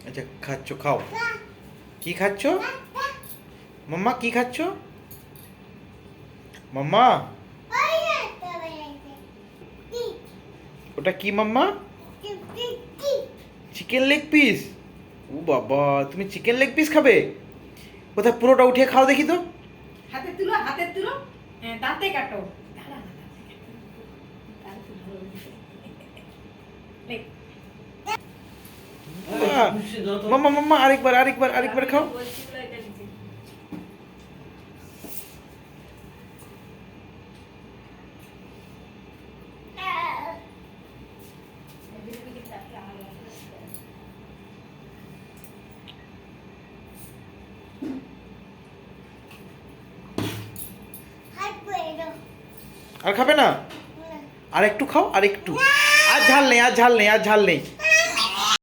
আচ্ছা খাচ্ছ, খাও। কি খাচ্ছ মাম্মা? কি খাচ্ছ মাম্মা? ওটা কি মাম্মা? Chicken leg piece? ও বাবা, তুমি চিকেন লেগ পিস খাবে? কোথায়, পুরোটা উঠিয়ে খাও দেখি তো। হাতে তুলো, হাতে তুলো। হ্যাঁ, দাঁতে কাটো। দাঁড়া না, দাঁতে কাটো। তাহলে তো ভালো লাগবে। লেগ। মাম্মা মাম্মা, আরেকবার আরেকবার আরেকবার খাও। বলছিল এটা নিচে। আর খাবে না? আর একটু খাও, আর একটু। আর ঝাল নেই, আর ঝাল নেই, আর ঝাল নেই।